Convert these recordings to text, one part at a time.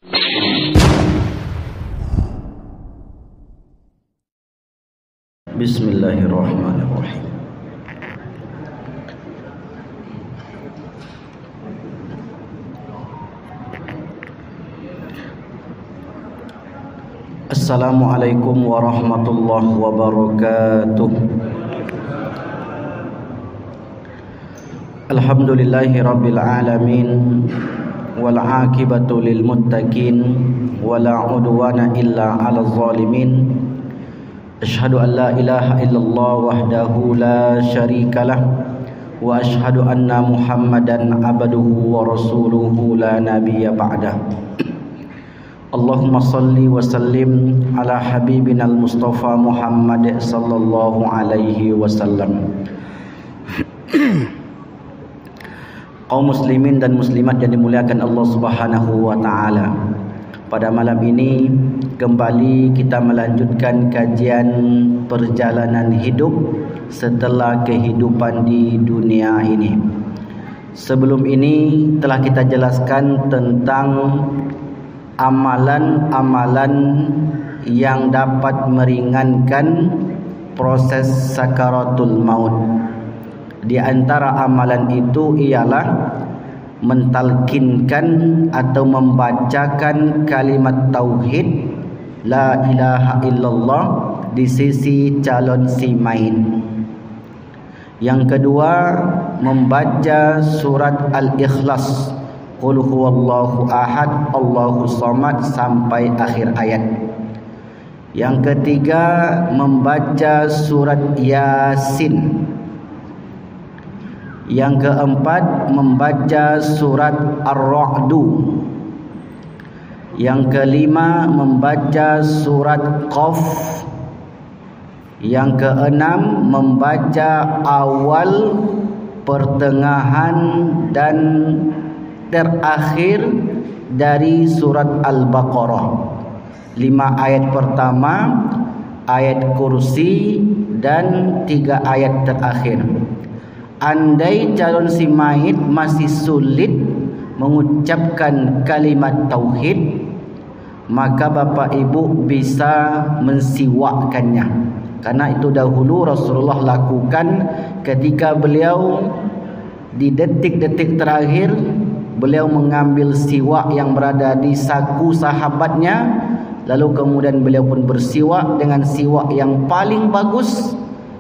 Bismillahirrahmanirrahim. Assalamualaikum warahmatullahi wabarakatuh. Alhamdulillahi rabbil alamin, wal aqibatu lil muttaqin, wala udwana illa 'alal zalimin. Asyhadu an la ilaha illallah wahdahu la syarikalah, wa asyhadu anna Muhammadan abduhu wa rasuluhu la nabiyya ba'dah. Allahumma salli wa sallim ala habibina al-Mustafa Muhammad sallallahu alaihi wasallam. Kaum muslimin dan muslimat yang dimuliakan Allah Subhanahu wa taala. Pada malam ini kembali kita melanjutkan kajian perjalanan hidup setelah kehidupan di dunia ini. Sebelum ini telah kita jelaskan tentang amalan-amalan yang dapat meringankan proses sakaratul maut. Di antara amalan itu ialah mentalkinkan atau membacakan kalimat tauhid la ilaha illallah di sisi calon si main. Yang kedua, membaca surat Al-Ikhlas, Qul huwallahu ahad, Allahu samad sampai akhir ayat. Yang ketiga, membaca surat Yasin. Yang keempat, membaca surat Ar-Ra'du. Yang kelima, membaca surat Qaf. Yang keenam, membaca awal, pertengahan dan terakhir dari surat Al-Baqarah. 5 ayat pertama, ayat kursi dan 3 ayat terakhir. Andai calon si mayit masih sulit mengucapkan kalimat tauhid, maka bapak ibu bisa mensiwakkannya. Karena itu dahulu Rasulullah lakukan ketika beliau di detik-detik terakhir, beliau mengambil siwak yang berada di saku sahabatnya, lalu kemudian beliau pun bersiwak dengan siwak yang paling bagus.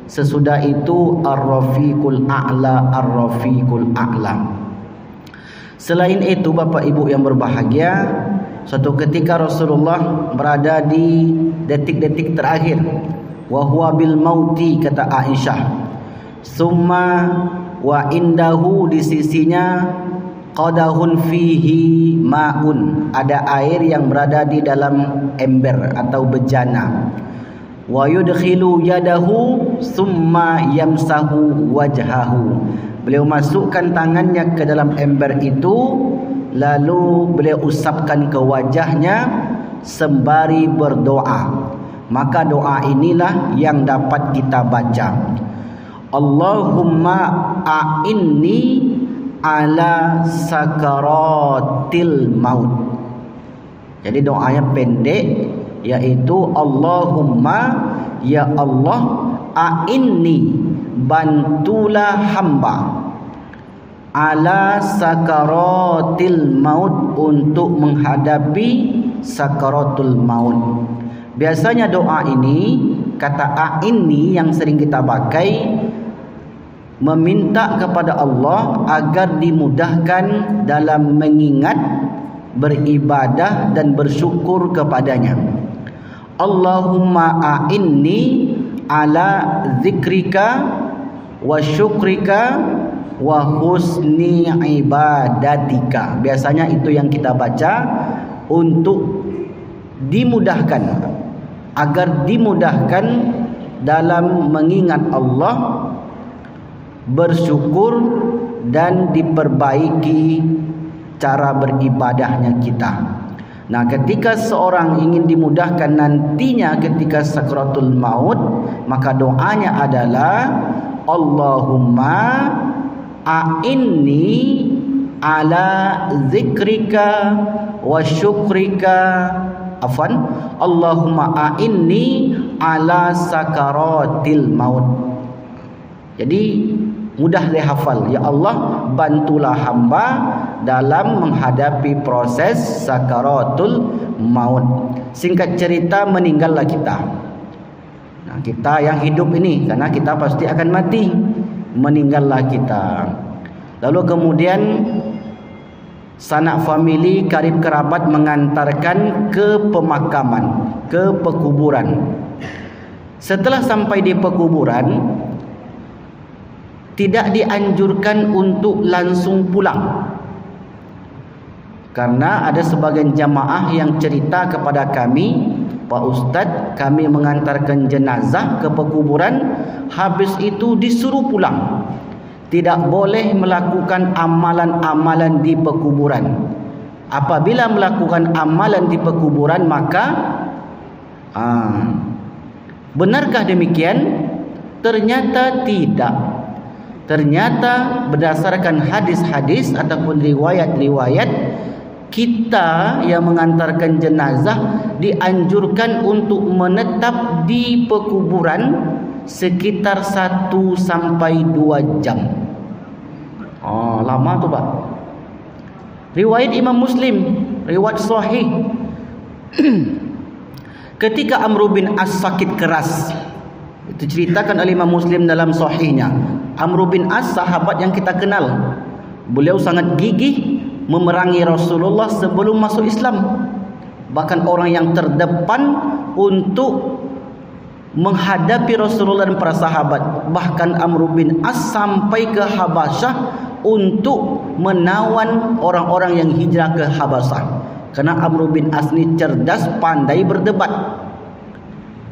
Sesudah itu Ar-Rafiqul A'la, Ar-Rafiqul A'la. Selain itu bapak ibu yang berbahagia, suatu ketika Rasulullah berada di detik-detik terakhir, wa huwa bil mauti, kata Aisyah. Summa wa indahu, di sisinya qadahun fihi ma'un, ada air yang berada di dalam ember atau bejana. Wa yudkhilu yadahu summa yamsahu wajhahu, beliau masukkan tangannya ke dalam ember itu, lalu beliau usapkan ke wajahnya sembari berdoa. Maka doa inilah yang dapat kita baca. Allahumma a'inni ala sakaratil maut. Jadi doanya pendek, yaitu Allahumma, ya Allah, a'inni, bantulah hamba, ala sakaratil maut, untuk menghadapi sakaratul maut. Biasanya doa ini, kata a'inni yang sering kita pakai, meminta kepada Allah agar dimudahkan dalam mengingat, beribadah dan bersyukur kepadanya. Allahumma a'inni ala zikrika wa syukrika wa husni ibadatika. Biasanya itu yang kita baca untuk dimudahkan, agar dimudahkan dalam mengingat Allah, bersyukur dan diperbaiki cara beribadahnya kita. Nah, ketika seorang ingin dimudahkan nantinya ketika sakratul maut, maka doanya adalah Allahumma a'inni ala zikrika wa syukrika Allahumma a'inni ala sakaratil maut. Jadi mudah dihafal. Ya Allah, bantulah hamba dalam menghadapi proses sakaratul maut. Singkat cerita, meninggallah kita. Nah, kita yang hidup ini, karena kita pasti akan mati, meninggallah kita. Lalu kemudian sanak famili, karib kerabat mengantarkan ke pemakaman, ke pekuburan. Setelah sampai di pekuburan, tidak dianjurkan untuk langsung pulang. Karena ada sebagian jamaah yang cerita kepada kami, Pak Ustadz, kami mengantarkan jenazah ke pekuburan, habis itu disuruh pulang. Tidak boleh melakukan amalan-amalan di pekuburan. Apabila melakukan amalan di pekuburan, maka benarkah demikian? Ternyata tidak. Ternyata berdasarkan hadis-hadis ataupun riwayat-riwayat, kita yang mengantarkan jenazah dianjurkan untuk menetap di pekuburan sekitar 1 sampai 2 jam. Lama tu Pak. Riwayat Imam Muslim, riwayat sahih. Ketika Amr bin As sakit keras, itu ceritakan oleh Imam Muslim dalam sahihnya. Amr bin As, sahabat yang kita kenal, beliau sangat gigih memerangi Rasulullah sebelum masuk Islam. Bahkan orang yang terdepan untuk menghadapi Rasulullah dan para sahabat. Bahkan Amr bin As sampai ke Habasyah untuk menawan orang-orang yang hijrah ke Habasyah. Karena Amr bin As ini cerdas, pandai berdebat.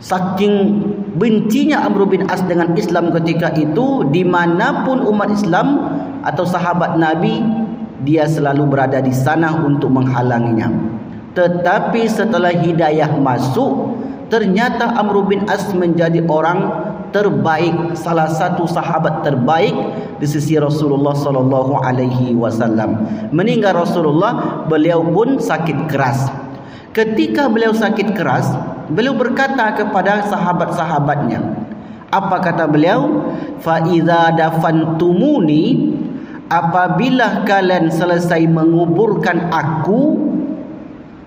Saking bencinya Amr bin As dengan Islam ketika itu, dimanapun umat Islam atau sahabat Nabi, dia selalu berada di sana untuk menghalanginya. Tetapi setelah hidayah masuk, ternyata Amr bin As menjadi orang terbaik, salah satu sahabat terbaik di sisi Rasulullah sallallahu alaihi wasallam. Meninggal Rasulullah, beliau pun sakit keras. Ketika beliau sakit keras, beliau berkata kepada sahabat-sahabatnya. Apa kata beliau? Fa iza dafantumuni, apabila kalian selesai menguburkan aku,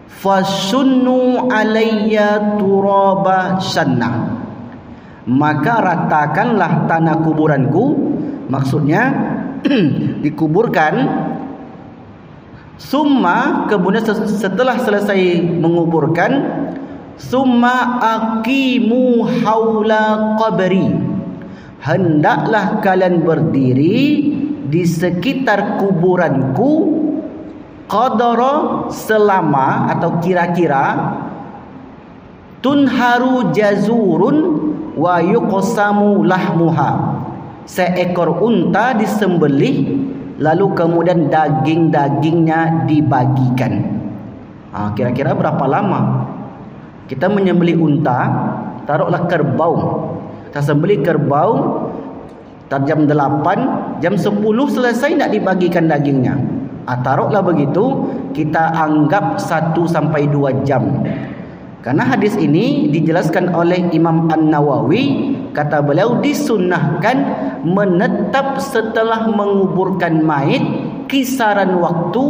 fasunnu alayya turaba syannah, maka ratakanlah tanah kuburanku. Maksudnya dikuburkan. Summa, kemudian setelah selesai menguburkan, summa aqimu haula qabri, hendaklah kalian berdiri di sekitar kuburanku, qadara, selama atau kira-kira, tunharu jazurun wa yuqsamu lahmuha, seekor unta disembelih, lalu kemudian daging-dagingnya dibagikan. Kira-kira berapa lama kita menyembelih unta? Taruhlah kerbau, kita sembelih kerbau jam 8, jam 10 selesai tidak dibagikan dagingnya. Taruhlah begitu, kita anggap 1 sampai 2 jam. Karena hadis ini dijelaskan oleh Imam An-Nawawi, kata beliau disunnahkan menetap setelah menguburkan mayit kisaran waktu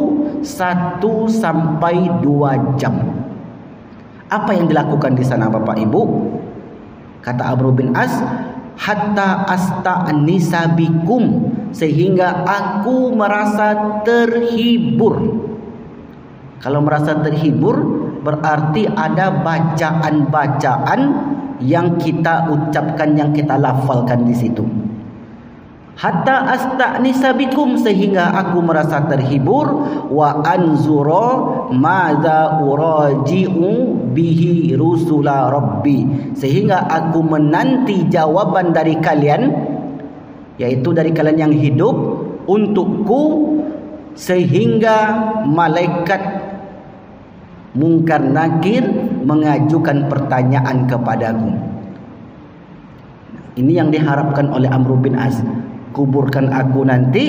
1 sampai 2 jam. Apa yang dilakukan di sana Bapak Ibu? Kata Amr bin As, hatta asta'nisa bikum, sehingga aku merasa terhibur. Kalau merasa terhibur, berarti ada bacaan-bacaan yang kita ucapkan, yang kita lafalkan di situ. Hatta asta'nisa bikum, sehingga aku merasa terhibur. Wa anzura madza uraji'u bihi rusula rabbi, sehingga aku menanti jawaban dari kalian, yaitu dari kalian yang hidup, untukku, sehingga malaikat Munkar Nakir mengajukan pertanyaan kepadaku. Ini yang diharapkan oleh Amr bin As. Kuburkan aku nanti,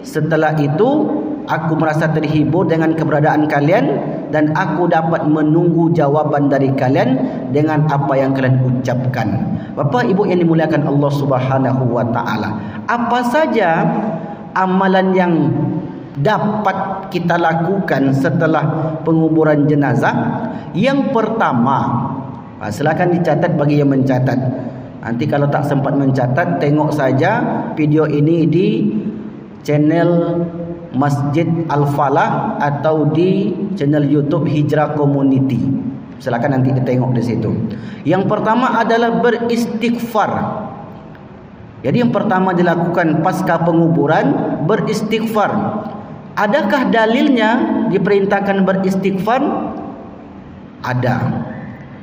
setelah itu Aku merasa terhibur dengan keberadaan kalian dan aku dapat menunggu jawaban dari kalian dengan apa yang kalian ucapkan. Bapak Ibu yang dimuliakan Allah Subhanahu wa taala, apa saja amalan yang dapat kita lakukan setelah penguburan jenazah? Yang pertama, silakan dicatat bagi yang mencatat. Nanti kalau tak sempat mencatat, tengok saja video ini di channel Masjid Al-Falah atau di channel YouTube Hijrah Community. Silakan nanti kita tengok di situ. Yang pertama adalah beristighfar. Jadi yang pertama dilakukan pasca penguburan, beristighfar. Adakah dalilnya diperintahkan beristighfar? Ada.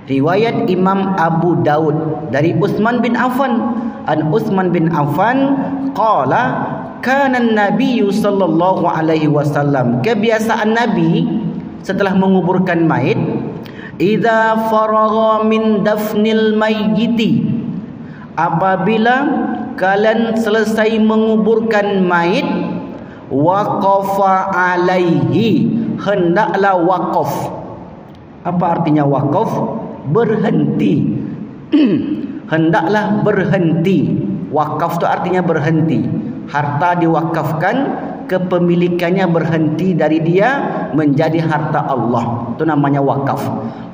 Riwayat Imam Abu Daud dari Utsman bin Affan. An Utsman bin Affan qala kana an-nabiy sallallahu alaihi wasallam, kebiasaan Nabi setelah menguburkan mayit, idza faragha min dafnil mayyiti, apabila kalian selesai menguburkan mayit, waqafa alaihi, hendaklah waqaf. Apa artinya waqaf? Berhenti. Hendaklah berhenti. Wakaf itu artinya berhenti. Harta diwakafkan, kepemilikannya berhenti dari dia menjadi harta Allah. Itu namanya wakaf.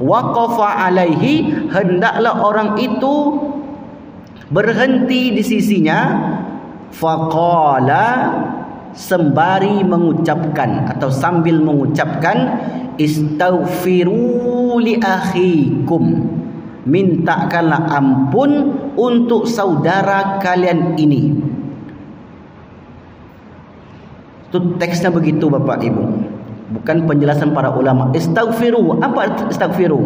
Waqafa alaihi, hendaklah orang itu berhenti di sisinya. Faqala, sembari mengucapkan atau sambil mengucapkan, istaghfiru li akhikum, mintakanlah ampun untuk saudara kalian ini. Itu teksnya begitu Bapak Ibu, bukan penjelasan para ulama. Istaghfiru, apa arti istaghfiru?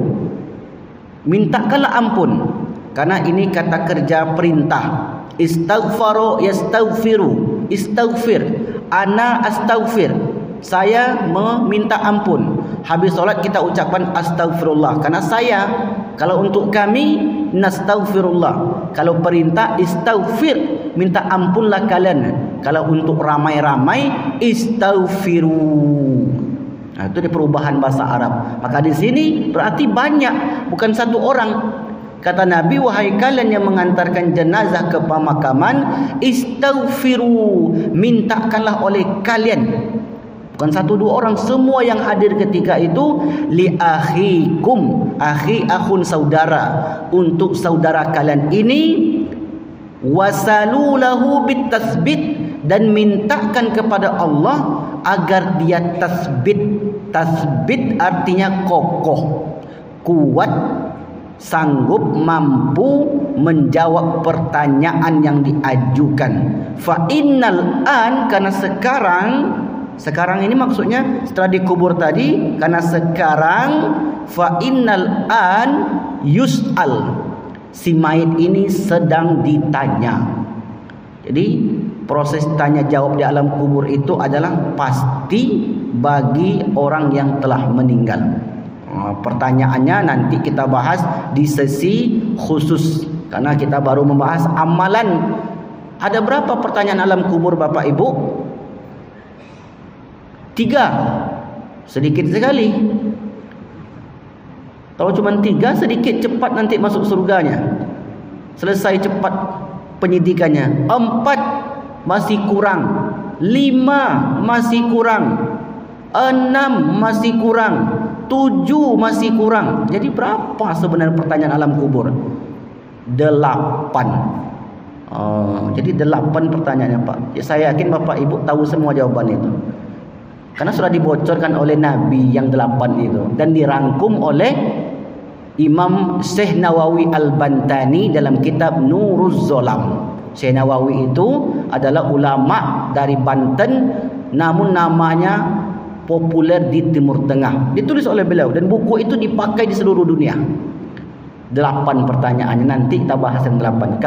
Mintakanlah ampun, karena ini kata kerja perintah. Istaghfaru yastaghfiru, istaghfir, ana astaghfir, saya meminta ampun. Habis solat kita ucapkan astaghfirullah, karena saya. Kalau untuk kami nastaghfirullah. Kalau perintah istaghfir, minta ampunlah kalian. Kalau untuk ramai-ramai istaghfiru. Nah, itu di perubahan bahasa Arab. Maka di sini berarti banyak, bukan satu orang. Kata Nabi, wahai kalian yang mengantarkan jenazah ke pemakaman, istaghfiru, mintakanlah oleh kalian. Bukan satu dua orang, semua yang hadir ketika itu, li akhikum, akhi akhun saudara, untuk saudara kalian ini, wasalulahu bitasbit, dan mintakan kepada Allah agar dia tasbit. Tasbit artinya kokoh, kuat, sanggup, mampu menjawab pertanyaan yang diajukan. Fa innal an, karena sekarang ini maksudnya setelah dikubur tadi, karena sekarang, fa innal an yus'al, si mayit ini sedang ditanya. Jadi proses tanya jawab di alam kubur itu adalah pasti bagi orang yang telah meninggal. Pertanyaannya nanti kita bahas di sesi khusus, karena kita baru membahas amalan. Ada berapa pertanyaan alam kubur Bapak Ibu? 3. Sedikit sekali. Kalau cuma 3, sedikit, cepat nanti masuk surganya. Selesai cepat penyidikannya. 4 masih kurang. 5 masih kurang. 6 masih kurang. 7 masih kurang. Jadi berapa sebenarnya pertanyaan alam kubur? 8. Jadi 8 pertanyaannya Pak. Ya, saya yakin Bapak Ibu tahu semua jawaban itu, karena sudah dibocorkan oleh Nabi yang 8 itu, dan dirangkum oleh Imam Syekh Nawawi Al-Bantani dalam kitab Nuruz Zolam. Syekh Nawawi itu adalah ulama dari Banten, namun namanya populer di Timur Tengah. Ditulis oleh beliau dan buku itu dipakai di seluruh dunia. 8 pertanyaannya, nanti kita bahas yang 8.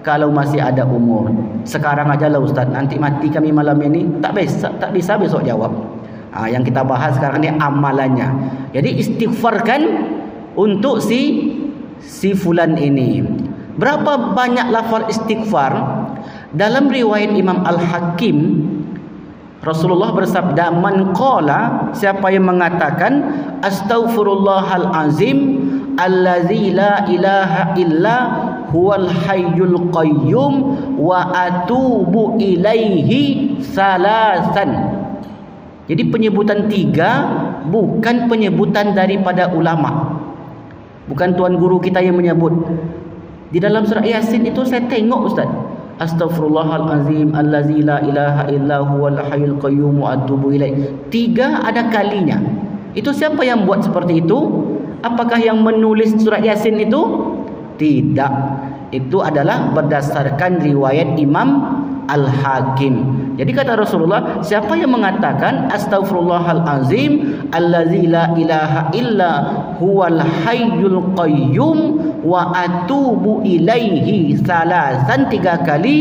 Kalau masih ada umur. Sekarang aja lah Ustaz, nanti mati kami malam ini, tak bisa besok jawab. Yang kita bahas sekarang ini amalannya. Jadi istighfarkan untuk si fulan ini. Berapa banyak lafaz istighfar? Dalam riwayat Imam Al-Hakim Rasulullah bersabda, man qala, siapa yang mengatakan astaghfirullahal azim allazi la ilaha illa huwal hayyul qayyum wa atubu ilaihi salasan. Jadi penyebutan 3 bukan penyebutan daripada ulama, bukan tuan guru kita yang menyebut. Di dalam surah Yasin itu saya tengok, Ustaz, astaghfirullahalazim allazi la ilaha illa huwal hayyul qayyum wa atubu ilaih. 3 ada kalinya. Itu siapa yang buat seperti itu? Apakah yang menulis surat Yasin itu? Tidak. Itu adalah berdasarkan riwayat Imam Al-Hakim. Jadi kata Rasulullah, siapa yang mengatakan astaghfirullahalazim allazi la ilaha illa huwal hayyul qayyum wa atubu ilaihi salasan 3 kali,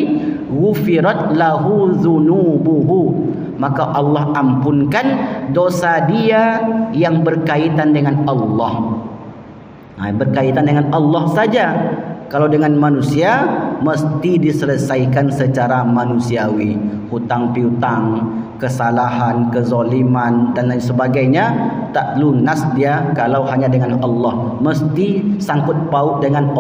ghufirat lahu dzunubuhu, maka Allah ampunkan dosa dia yang berkaitan dengan Allah. Berkaitan dengan Allah saja. Kalau dengan manusia mesti diselesaikan secara manusiawi. Hutang piutang, kesalahan, kezoliman dan lain sebagainya tak lunas dia kalau hanya dengan Allah. Mesti sangkut paut dengan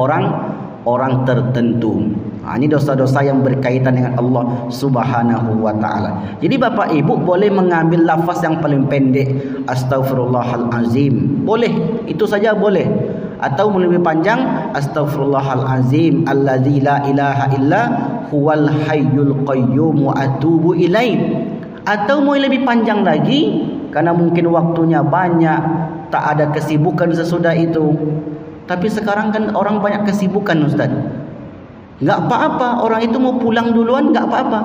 orang tertentu. Ini dosa-dosa yang berkaitan dengan Allah Subhanahu wa ta'ala. Jadi Bapak Ibu boleh mengambil lafaz yang paling pendek, astaghfirullahalazim. Boleh, itu saja boleh. Atau lebih panjang, astaghfirullahalazim allazi la ilaha illa huwal hayyul qayyum wa atubu ilaih. Atau mau lebih panjang lagi, karena mungkin waktunya banyak, tak ada kesibukan sesudah itu. Tapi sekarang kan orang banyak kesibukan, Ustaz. Enggak apa-apa, orang itu mau pulang duluan enggak apa-apa.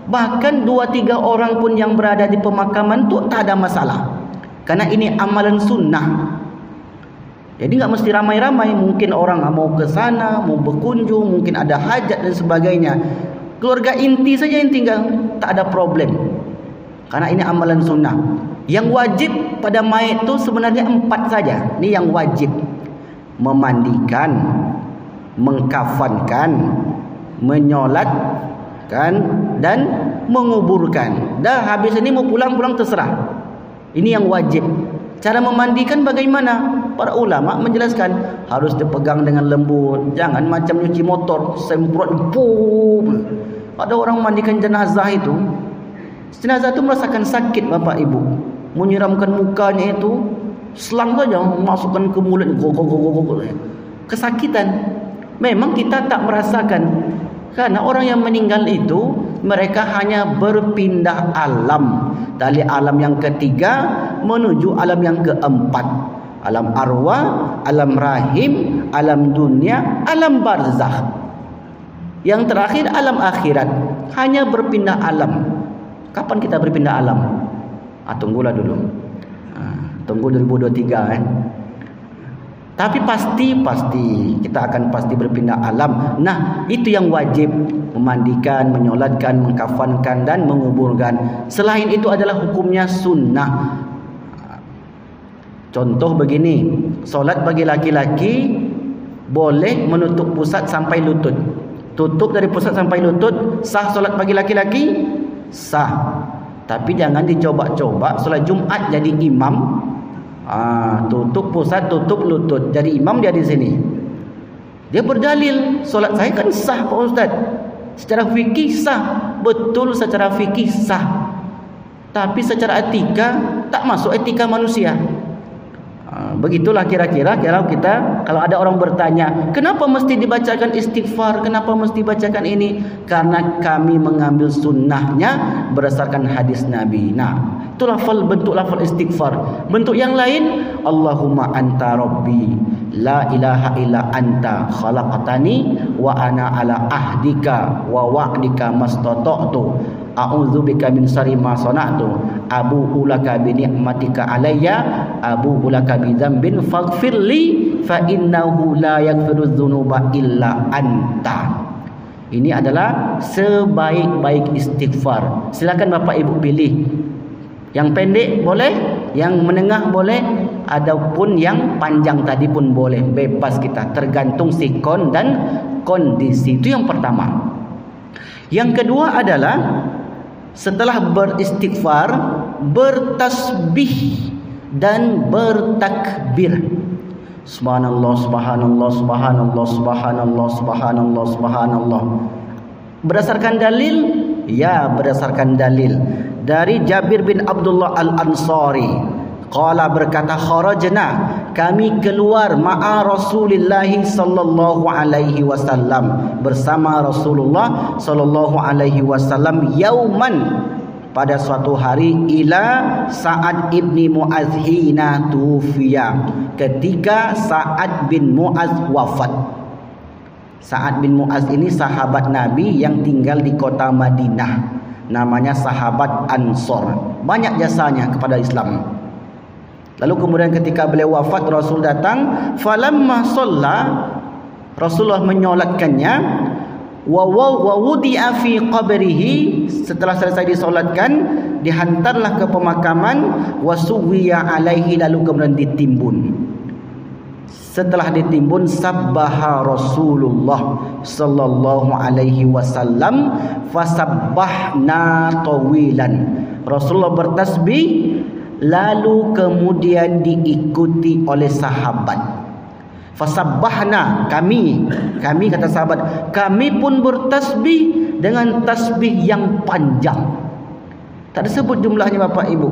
Bahkan 2-3 orang pun yang berada di pemakaman tu tak ada masalah. Karena ini amalan sunnah. Jadi enggak mesti ramai-ramai, mungkin orang mau ke sana, mau berkunjung, mungkin ada hajat dan sebagainya. Keluarga inti saja yang tinggal, tak ada problem. Karena ini amalan sunnah. Yang wajib pada mayat itu sebenarnya 4 saja. Ini yang wajib. Memandikan, mengkafankan, menyolatkan dan menguburkan. Dah habis ini mau pulang-pulang terserah. Ini yang wajib. Cara memandikan bagaimana? Para ulama menjelaskan harus dipegang dengan lembut, jangan macam nyuci motor, semprot boom. Ada orang memandikan jenazah itu. Jenazah itu merasakan sakit Bapak Ibu. Menyiramkan mukanya itu, selang saja masukkan ke mulut, kesakitan. Memang kita tak merasakan. Karena orang yang meninggal itu mereka hanya berpindah alam dari alam yang ketiga menuju alam yang keempat. Alam arwah, alam rahim, alam dunia, alam barzakh. Yang terakhir alam akhirat. Hanya berpindah alam. Kapan kita berpindah alam? Tunggulah dulu. Tunggu 2023 Tapi pasti kita akan pasti berpindah alam. Nah, itu yang wajib, memandikan, menyolatkan, mengkafankan dan menguburkan. Selain itu adalah hukumnya sunnah. Contoh begini, solat bagi laki-laki boleh menutup pusat sampai lutut. Tutup dari pusat sampai lutut, sah solat bagi laki-laki? Sah. Tapi jangan dicoba-coba solat Jumat jadi imam. Tutup pusat, tutup lutut, jadi imam dia di sini. Dia berdalil, solat saya kan sah Pak Ustaz. Secara fikih sah, betul secara fikih sah. Tapi secara etika tak masuk etika manusia. Begitulah kira-kira kalau ada orang bertanya, kenapa mesti dibacakan istighfar, kenapa mesti bacakan ini? Karena kami mengambil sunnahnya berdasarkan hadis Nabi. Nah, itu bentuk lafal istighfar. Bentuk yang lain, Allahumma anta rabbi la ilaha illa anta khalaqtani wa ana ala ahdika wa wa'dika mastata'tu a'udzubika min syarri ma sana'tu abu'u laka bi ni'matika alayya abu'u laka bi dzambin faghfirli fa innahu la yaghfiru dzunuba illa anta. Ini adalah sebaik-baik istighfar. Silakan Bapak Ibu pilih. Yang pendek boleh, yang menengah boleh, adapun yang panjang tadi pun boleh, bebas kita, tergantung sikon dan kondisi. Itu yang pertama. Yang kedua adalah setelah beristighfar, bertasbih dan bertakbir. Subhanallah, subhanallah, subhanallah, subhanallah, subhanallah, subhanallah. Berdasarkan dalil? Ya, berdasarkan dalil. Dari Jabir bin Abdullah Al-Ansari. Qala, berkata, kharajna, kami keluar ma'a Rasulillah sallallahu alaihi wasallam, bersama Rasulullah sallallahu alaihi wasallam, yauman, pada suatu hari, ila Sa'ad ibni Mu'adz hina tufiya, ketika Sa'ad bin Mu'adz wafat. Sa'ad bin Mu'adz ini sahabat Nabi yang tinggal di kota Madinah, namanya sahabat Ansor, banyak jasanya kepada Islam. Lalu kemudian ketika beliau wafat, Rasul datang, falamma shalla, Rasulullah menyolatkannya, wa wudi'a fi qabrihi, setelah selesai disolatkan, dihantarlah ke pemakaman, wa suwiya alaihi, lalu kemudian ditimbun. Setelah ditimbun, sabbaha Rasulullah sallallahu alaihi wasallam, fasabbahna tawilan. Rasulullah bertasbih, lalu kemudian diikuti oleh sahabat. Fasabbahna, kami kata sahabat, kami pun bertasbih dengan tasbih yang panjang. Tak disebut jumlahnya Bapak Ibu,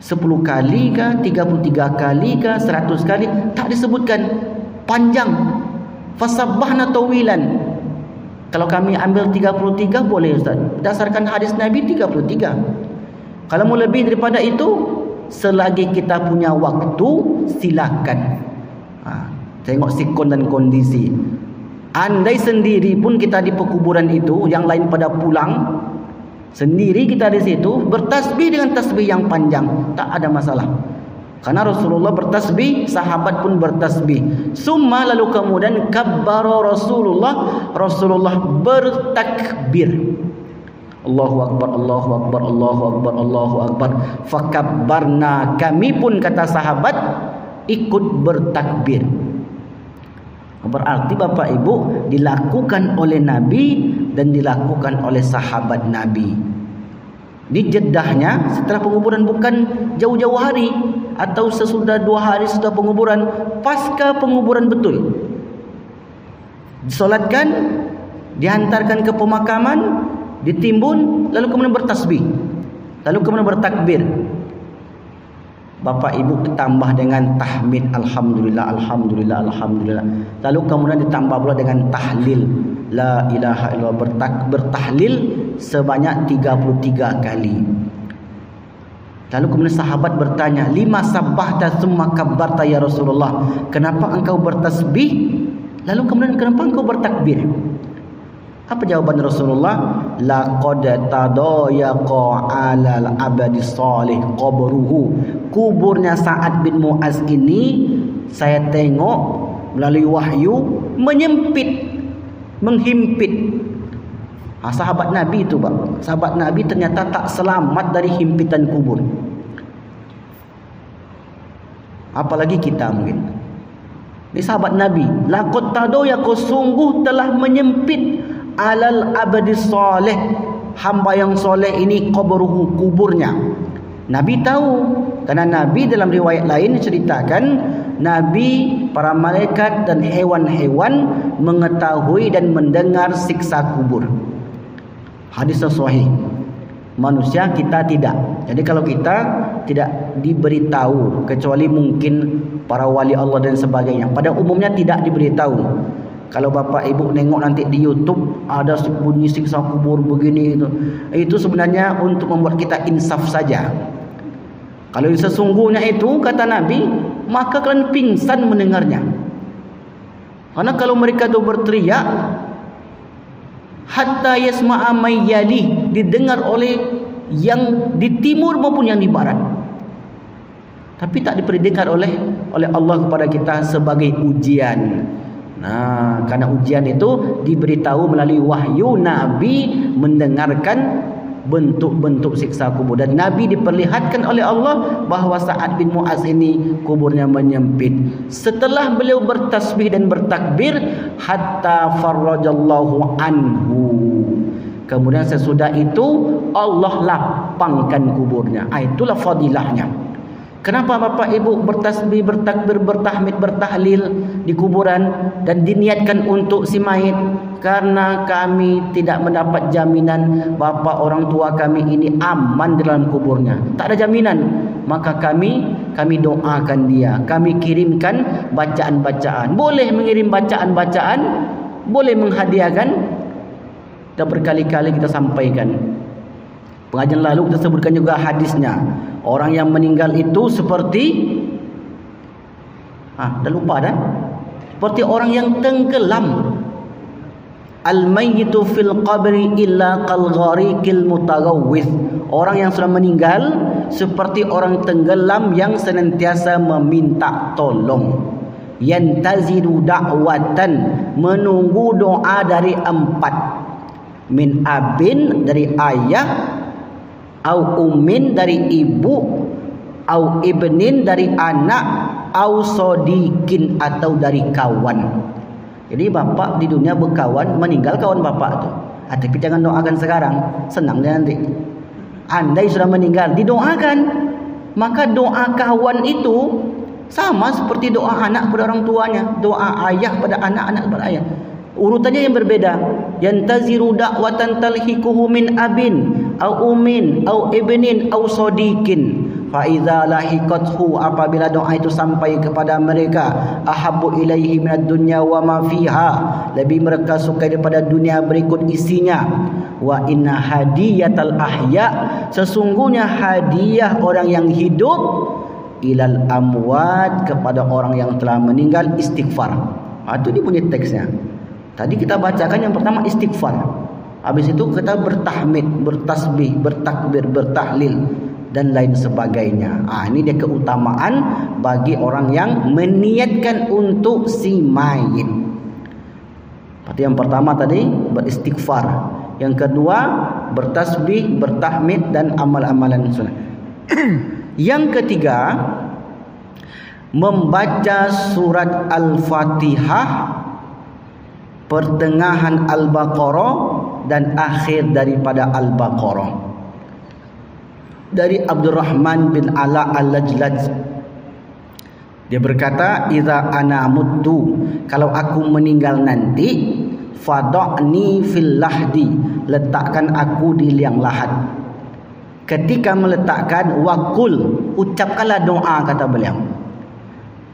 10 kali kah, 33 kali kah, 100 kali, tak disebutkan, panjang. Fasabbahna tawilan. Kalau kami ambil 33 boleh Ustaz, dasarkan hadis Nabi 33. Kalau mau lebih daripada itu, selagi kita punya waktu, silakan. Tengok sikon dan kondisi. Andai sendiri pun kita di pekuburan itu, yang lain pada pulang, sendiri kita di situ, bertasbih dengan tasbih yang panjang, tak ada masalah. Karena Rasulullah bertasbih, sahabat pun bertasbih. Summa, lalu kemudian kabbara Rasulullah bertakbir. Allahu Akbar, Allahu Akbar, Allahu Akbar, Allahu Akbar. Fakabbarna, kami pun, kata sahabat, ikut bertakbir. Berarti Bapak Ibu, dilakukan oleh Nabi dan dilakukan oleh sahabat Nabi. Di Jeddahnya, setelah penguburan, bukan jauh-jauh hari atau sesudah 2 hari setelah penguburan, pasca penguburan betul. Disolatkan, dihantarkan ke pemakaman, ditimbun, lalu kemudian bertasbih, lalu kemudian bertakbir. Bapak Ibu ditambah dengan tahmid, alhamdulillah, alhamdulillah, alhamdulillah. Lalu kemudian ditambah pula dengan tahlil, la ilaha illallah, bertahlil sebanyak 33 kali. Lalu kemudian sahabat bertanya, lima sabbahta tsumma kabbarta ya Rasulullah, kenapa engkau bertasbih, lalu kemudian kenapa engkau bertakbir? Apa jawaban Rasulullah? Laqad tadayaqa 'alal abadi salih qabruhu. Kuburnya Sa'ad bin Mu'adz ini, saya tengok melalui wahyu, menyempit, menghimpit. Sahabat Nabi itu, Pak. Sahabat Nabi ternyata tak selamat dari himpitan kubur. Apalagi kita mungkin. Ini sahabat Nabi. Laqad tadayaqa, sungguh telah menyempit, alal abadi soleh, hamba yang soleh ini, qabruhu, kuburnya. Nabi tahu, karena Nabi dalam riwayat lain ceritakan, Nabi, para malaikat dan hewan-hewan mengetahui dan mendengar siksa kubur. Hadis sahih. Manusia kita tidak. Jadi kalau kita tidak diberitahu, kecuali mungkin para wali Allah dan sebagainya, pada umumnya tidak diberitahu. Kalau Bapak Ibu nengok nanti di YouTube ada bunyi siksa kubur begini itu sebenarnya untuk membuat kita insaf saja. Kalau sesungguhnya itu, kata Nabi, maka kalian pingsan mendengarnya. Karena kalau mereka itu berteriak, hatta yasma'a mayyali, didengar oleh yang di timur maupun yang di barat. Tapi tak diperdengar oleh Allah kepada kita sebagai ujian. Nah, karena ujian itu diberitahu melalui wahyu, Nabi mendengarkan bentuk-bentuk siksa kubur, dan Nabi diperlihatkan oleh Allah bahawa Sa'ad bin Mu'adz ini kuburnya menyempit. Setelah beliau bertasbih dan bertakbir, hatta farrajallahu anhu, kemudian sesudah itu Allah lapangkan kuburnya. Itulah fadilahnya. Kenapa Bapak Ibu bertasbih, bertakbir, bertahmid, bertahlil di kuburan dan diniatkan untuk si mayit? Karena kami tidak mendapat jaminan bapa orang tua kami ini aman di dalam kuburnya. Tak ada jaminan. Maka kami doakan dia. Kami kirimkan bacaan-bacaan. Boleh mengirim bacaan-bacaan, boleh menghadiahkan. Dan berkali-kali kita sampaikan. Pengajian lalu kita sebutkan juga hadisnya. Orang yang meninggal itu seperti dah lupa dah. Seperti orang yang tenggelam. Al-mayyitu fil qabri illa kal gharikil mutaghawwith. Orang yang sudah meninggal seperti orang tenggelam yang senantiasa meminta tolong. Yantaziru da'watan, menunggu doa dari 4. Min abin, dari ayah, au ummin, dari ibu, au ibnin, dari anak, au sodikin, atau dari kawan. Jadi bapak di dunia berkawan, meninggal kawan bapak tu. Tapi jangan doakan sekarang, senang dia nanti. Andai sudah meninggal, didoakan. Maka doa kawan itu sama seperti doa anak pada orang tuanya, doa ayah pada anak, anak pada ayah. Urutannya yang berbeda. Yantaziru da'watan talhikuhu min abin au umin au ibnin au sodikin. Fa idza lahiqathu, apabila doa itu sampai kepada mereka, ahabbu ilaihi minad dunya wa ma fiha, lebih mereka suka daripada dunia berikut isinya. Wa inna hadiyatal ahya, sesungguhnya hadiah orang yang hidup, ilal amwat, kepada orang yang telah meninggal, istighfar. Itu dia punya teksnya. Tadi kita bacakan yang pertama istighfar. Habis itu kita bertahmid, bertasbih, bertakbir, bertahlil dan lain sebagainya. Ini dia keutamaan bagi orang yang meniatkan untuk si mayit. Seperti yang pertama tadi beristighfar. Yang kedua bertasbih, bertahmid dan amal-amalan sunnah. Yang ketiga membaca surat Al-Fatihah, pertengahan Al-Baqarah dan akhir daripada Al-Baqarah. Dari Abdurrahman bin Ala Al-Lajlaj, dia berkata, "Idza ana muttu, kalau aku meninggal nanti, fadha'ni fil lahdi, letakkan aku di liang lahat." Ketika meletakkan, waqul, ucapkanlah doa, kata beliau.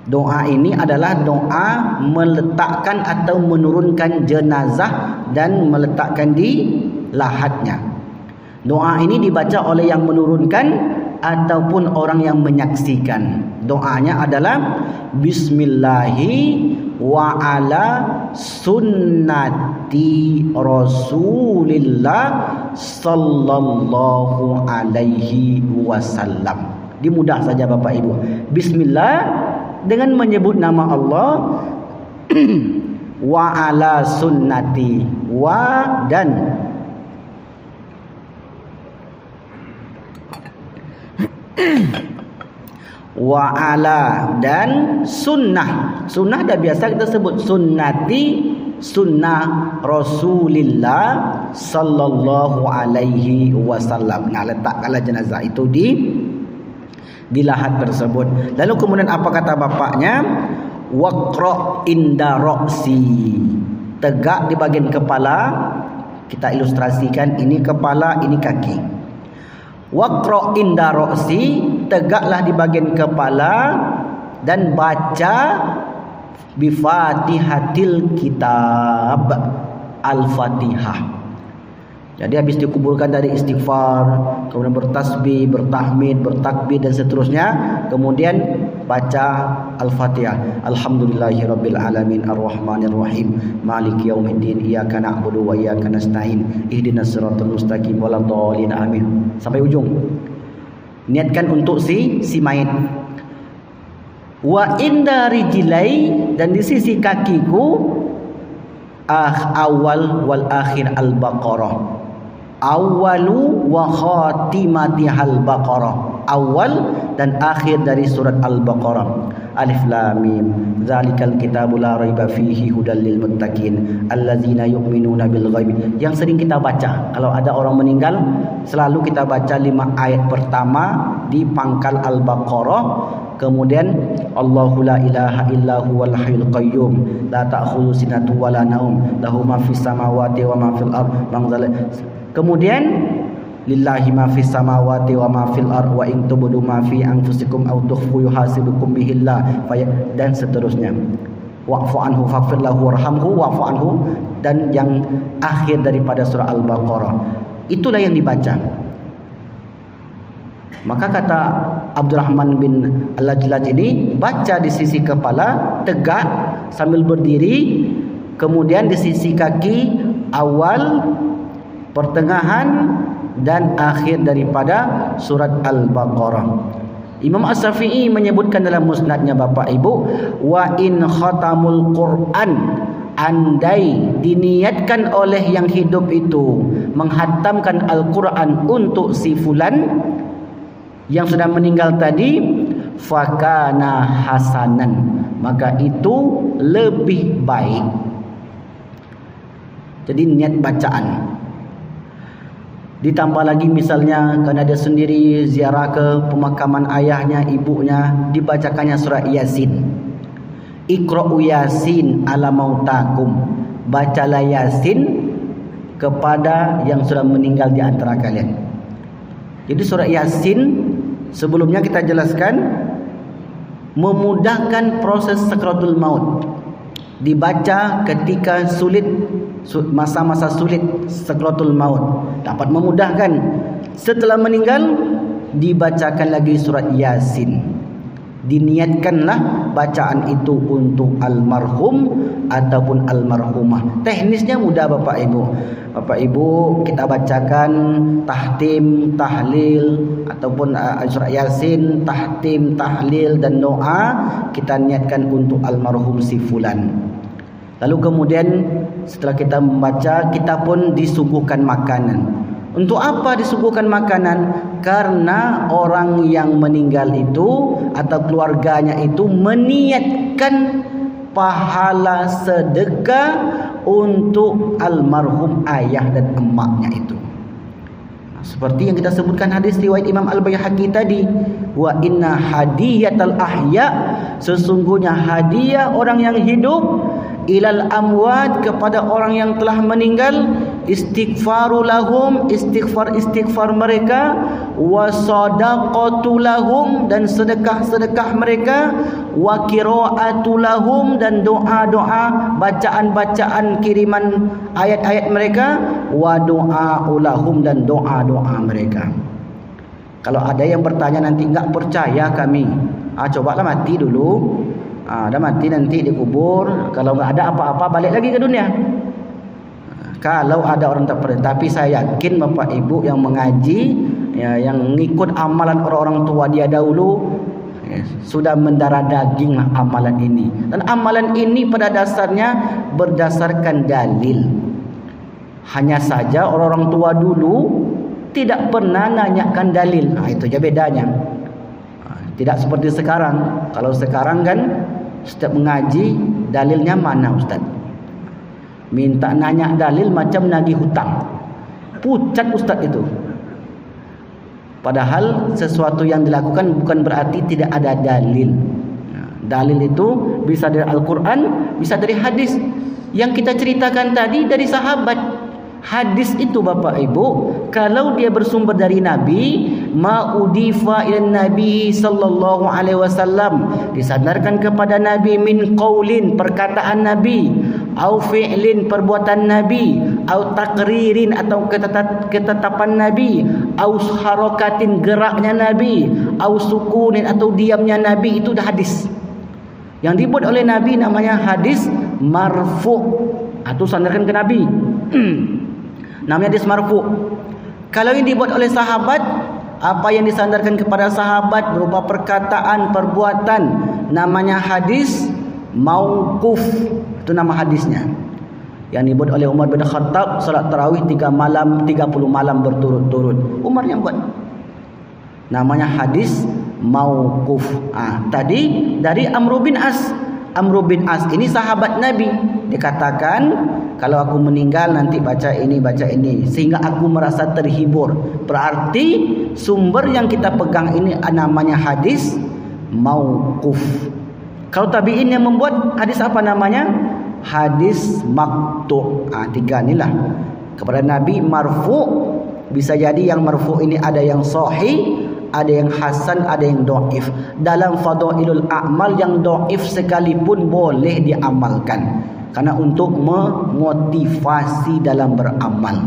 Doa ini adalah doa meletakkan atau menurunkan jenazah dan meletakkan di lahatnya. Doa ini dibaca oleh yang menurunkan ataupun orang yang menyaksikan. Doanya adalah Bismillahi wa ala sunnati Rasulillah sallallahu alaihi wasallam. Dimudah saja Bapak Ibu. Bismillah dengan menyebut nama Allah, wa ala sunnati, wa dan wa ala dan sunnah. Sunnah dah biasa kita sebut sunnati, sunnah Rasulillah sallallahu alaihi wasallam. Letakkanlah jenazah itu di lahat tersebut. Lalu kemudian apa kata bapaknya? Waqra inda ra'si, tegak di bagian kepala. Kita ilustrasikan, ini kepala, ini kaki. Waqra inda ra'si, tegaklah di bagian kepala dan baca bi Fatihatil kitab, Al-Fatihah. Jadi habis dikuburkan dari istighfar, kemudian bertasbih, bertahmid, bertakbir dan seterusnya, kemudian baca Al-Fatihah. Alhamdulillahirabbil alamin arrahmanir rahim maliki yaumiddin iyyaka na'budu wa iyyaka nasta'in ihdinas siratal mustaqim waladdallin amin. Sampai ujung. Niatkan untuk si mayit. Wa inda rijlai, dan di sisi kakiku, awal wal akhir Al-Baqarah. Awalu wa khatimati Al-Baqarah. awal dan akhir dari surat Al-Baqarah. Alif Lam Mim zalikal kitabu la raiba fihi hudal lil muttaqin allazina yu'minuna bil ghaib. Yang sering kita baca kalau ada orang meninggal, selalu kita baca 5 ayat pertama di pangkal Al-Baqarah. Kemudian Allahu la ilaha illa huwal hayyul qayyum la ta'khudhu sinatun wa la naum lahu ma fis samawati wa ma fil ard. Kemudian lillahi ma fis samawati wa ma fil ard wa in tubdu ma fi anfusikum aw tukhfu yuhasibukum bihillah, dan seterusnya. Wa'fu anhu faghfir lahu warhamhu wa'fu anhu, dan yang akhir daripada surah Al-Baqarah. Itulah yang dibaca. Maka kata Abdurrahman bin Al-Lajlaj ini, baca di sisi kepala tegak sambil berdiri, kemudian di sisi kaki awal, pertengahan dan akhir daripada surat Al-Baqarah. Imam As-Syafi'i menyebutkan dalam musnadnya Bapak Ibu, wa in khatamul Quran, andai diniatkan oleh yang hidup itu menghatamkan Al-Quran untuk si fulan yang sudah meninggal tadi, fakana hasanan, maka itu lebih baik. Jadi niat bacaan. Ditambah lagi misalnya karena dia sendiri ziarah ke pemakaman ayahnya, ibunya, dibacakannya surah Yasin. Iqra'u Yasin ala mautakum, bacalah Yasin kepada yang sudah meninggal di antara kalian. Jadi surah Yasin sebelumnya kita jelaskan memudahkan proses sakratul maut. Dibaca ketika sulit, masa-masa sulit sakratul maut, dapat memudahkan. Setelah meninggal dibacakan lagi surat Yasin. Diniatkanlah bacaan itu untuk almarhum ataupun almarhumah. Teknisnya mudah Bapak Ibu. Bapak Ibu, kita bacakan tahtim, tahlil ataupun surat Yasin, tahtim, tahlil dan doa, kita niatkan untuk almarhum si fulan. Lalu kemudian setelah kita membaca, kita pun disuguhkan makanan. Untuk apa disuguhkan makanan? Karena orang yang meninggal itu atau keluarganya itu meniatkan pahala sedekah untuk almarhum ayah dan emaknya itu. Seperti yang kita sebutkan hadis riwayat Imam Al-Baihaqi tadi, wa inna hadiyatal ahya, sesungguhnya hadiah orang yang hidup, ilal amwat, kepada orang yang telah meninggal, istighfaru lahum, istighfar mereka, wa sadaqatu lahum, dan sedekah mereka, wa qiraatu lahum, dan doa-doa, bacaan-bacaan kiriman ayat-ayat mereka, wa du'a'u lahum, dan doa-doa mereka. Kalau ada yang bertanya nanti enggak percaya kami, cobalah mati dulu. Dah mati nanti dikubur, kalau enggak ada apa-apa balik lagi ke dunia. Kalau ada orang tak percaya, tapi saya yakin Bapak Ibu yang mengaji, ya, yang ngikut amalan orang-orang tua dia dahulu, ya, sudah mendarah daging amalan ini. Dan amalan ini pada dasarnya berdasarkan dalil. Hanya saja orang-orang tua dulu tidak pernah nanyakan dalil. Itu aja bedanya. Tidak seperti sekarang. Kalau sekarang kan setiap mengaji dalilnya mana Ustaz? Minta nanya dalil macam nagih hutang. Pucat Ustaz itu. Padahal sesuatu yang dilakukan bukan berarti tidak ada dalil. Dalil itu bisa dari Al-Quran, bisa dari hadis. Yang kita ceritakan tadi dari sahabat. Hadis itu Bapak Ibu, kalau dia bersumber dari Nabi, ma'udifa ila Nabi sallallahu alaihi wasallam, disandarkan kepada Nabi, min qaulin, perkataan Nabi, au fi'lin, perbuatan Nabi, au takririn, atau ketetapan Nabi, au harakatin, geraknya Nabi, au sukunin, atau diamnya Nabi, itu dah hadis. Yang dibuat oleh Nabi namanya hadis marfu', atau sandarkan ke Nabi. Namanya hadis marfu'. Kalau yang dibuat oleh sahabat, apa yang disandarkan kepada sahabat berupa perkataan, perbuatan, namanya hadis mauquf. Itu nama hadisnya. Yang dibuat oleh Umar bin Khattab, salat tarawih 30 malam berturut-turut. Umar yang buat. Namanya hadis mauquf. Tadi dari Amr bin As. Amr bin As ini sahabat Nabi. Dia katakan, kalau aku meninggal nanti baca ini sehingga aku merasa terhibur. Berarti sumber yang kita pegang ini namanya hadis mauquf. Kalau tabi'in yang membuat hadis apa namanya? Hadis maqtu'. 3 inilah. Kepada Nabi marfu'. Bisa jadi yang marfu' ini ada yang sahih, ada yang hasan, ada yang dhaif. Dalam fadailul a'mal yang dhaif sekalipun boleh diamalkan. Karena untuk memotivasi dalam beramal.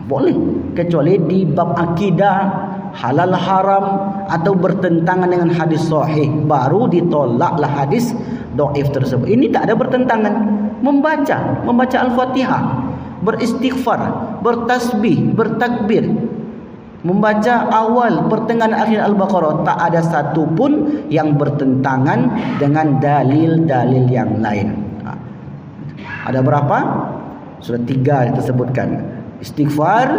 Boleh. Kecuali di bab akidah, halal haram atau bertentangan dengan hadis sahih, baru ditolaklah hadis dhaif tersebut. Ini tak ada bertentangan. Membaca Al-Fatihah, beristighfar, bertasbih, bertakbir, membaca awal, pertengahan, akhir Al-Baqarah, tak ada satu pun yang bertentangan dengan dalil-dalil yang lain. Ada berapa? Sudah 3 disebutkan. Istighfar,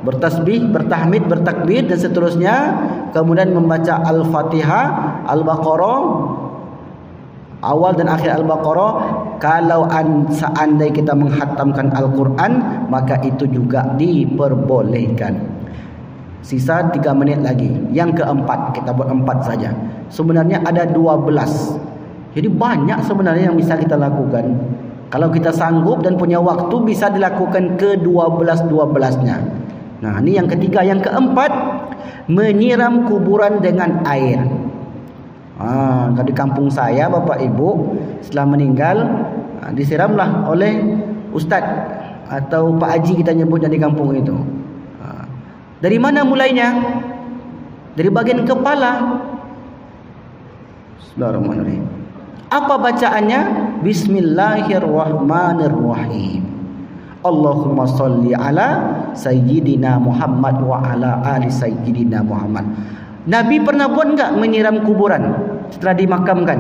bertasbih, bertahmid, bertakbir dan seterusnya. Kemudian membaca Al-Fatihah, Al-Baqarah, awal dan akhir Al-Baqarah. Kalau seandainya kita menghatamkan Al-Quran, maka itu juga diperbolehkan. Sisa 3 menit lagi. Yang keempat, kita buat 4 saja. Sebenarnya ada 12. Jadi banyak sebenarnya yang bisa kita lakukan. Kalau kita sanggup dan punya waktu, bisa dilakukan ke 12-12-nya. Nah, ini yang ketiga. Yang keempat, menyiram kuburan dengan air. Kalau di kampung saya, Bapak Ibu, setelah meninggal, disiramlah oleh Ustaz atau Pak Haji kita nyebutnya di kampung itu. Dari mana mulainya? Dari bagian kepala. Bismillahirrahmanirrahim. Apa bacaannya? Bismillahirrahmanirrahim. Allahumma salli ala Sayyidina Muhammad wa ala ali Sayyidina Muhammad. Nabi pernah buat enggak menyiram kuburan setelah dimakamkan?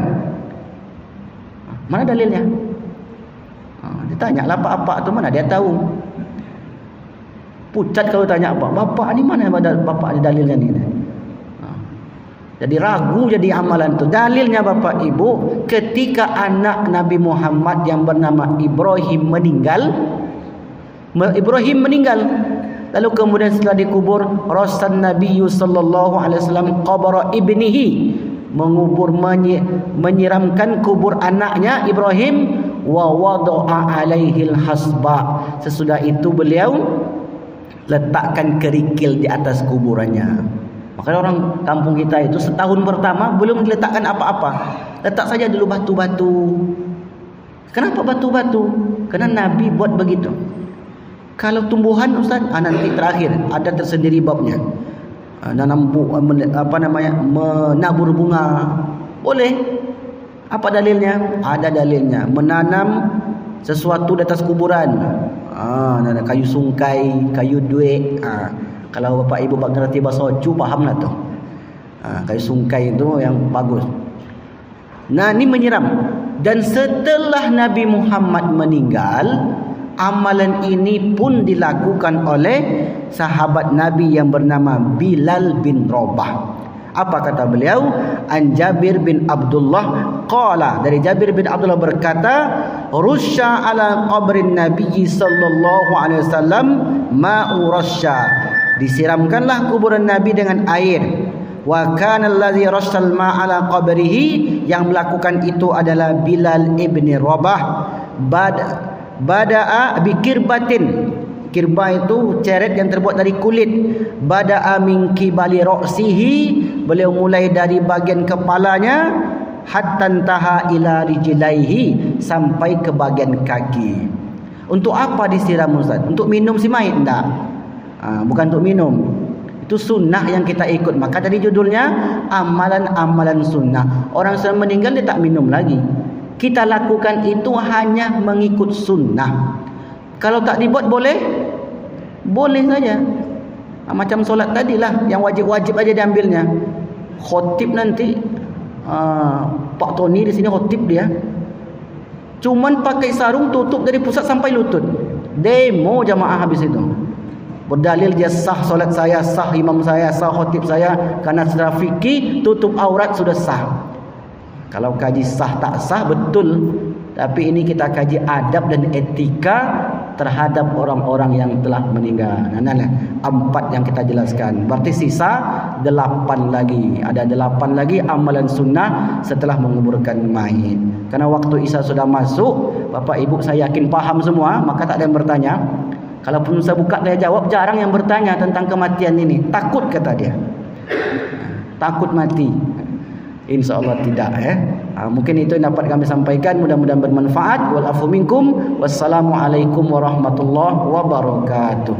Mana dalilnya? Dia tanya lah apa-apa tu, mana dia tahu. Pucat kalau tanya apa. Bapak ni mana bapak ada dalilnya ni? Jadi ragu jadi amalan tu. Dalilnya Bapak Ibu, ketika anak Nabi Muhammad yang bernama Ibrahim meninggal. Lalu kemudian setelah dikubur, Rasul Nabi sallallahu alaihi wasallam qabara ibnihi, menyiramkan kubur anaknya Ibrahim, wa wada'a alaihil hasba. Sesudah itu beliau letakkan kerikil di atas kuburannya. Makanya orang kampung kita itu setahun pertama belum diletakkan apa-apa. Letak saja dulu batu-batu. Kenapa batu-batu? Karena Nabi buat begitu. Kalau tumbuhan Ustaz, nanti terakhir ada tersendiri babnya. Menabur bunga. Boleh. Apa dalilnya? Ada dalilnya. Menanam sesuatu di atas kuburan. Kayu sungkai, kayu duit. Kalau Bapak Ibu mengerti bahasa Ocu, fahamlah tu. Kayu sungkai itu yang bagus. Nah, ini menyiram. Dan setelah Nabi Muhammad meninggal, amalan ini pun dilakukan oleh sahabat Nabi yang bernama Bilal bin Rabah. Apa kata beliau? An Jabir bin Abdullah qala, dari Jabir bin Abdullah berkata, rusya ala qabrin Nabi sallallahu alaihi wasallam ma'u rasya. Disiramkanlah kuburan Nabi dengan air. Wa kana allazi rassal ma'ala qabrihi, yang melakukan itu adalah Bilal ibn Rabah. Bada'a bikirbatin. Kirba itu ceret yang terbuat dari kulit. Bada'a min kibali ra'sihi, beliau mulai dari bagian kepalanya, hatta taha ila rijlaihi, sampai ke bagian kaki. Untuk apa disiram Ustaz? Untuk minum si mayit? Enggak. Bukan untuk minum. Itu sunnah yang kita ikut. Maka dari judulnya amalan-amalan sunnah. Orang sudah meninggal dia tak minum lagi. Kita lakukan itu hanya mengikut sunnah. Kalau tak dibuat boleh? Boleh saja. Macam solat tadilah, yang wajib-wajib aja diambilnya. Khotib nanti Pak Tony di sini khotib dia. Cuman pakai sarung tutup dari pusat sampai lutut. Demo jamaah habis itu. Berdalil dia sah solat saya, sah imam saya, sah khatib saya, karena secara fikih tutup aurat sudah sah. Kalau kaji sah tak sah betul, tapi ini kita kaji adab dan etika terhadap orang-orang yang telah meninggal. Nah, 4 yang kita jelaskan. Berarti sisa 8 lagi. Ada 8 lagi amalan sunnah setelah menguburkan mayit. Karena waktu Isya sudah masuk, Bapak Ibu saya yakin paham semua, maka tak ada yang bertanya. Kalaupun saya buka saya jawab, jarang yang bertanya tentang kematian ini. Takut kata dia. Takut mati. InsyaAllah tidak mungkin itu yang dapat kami sampaikan. Mudah-mudahan bermanfaat. Wal afu minkum. Wassalamualaikum warahmatullahi wabarakatuh.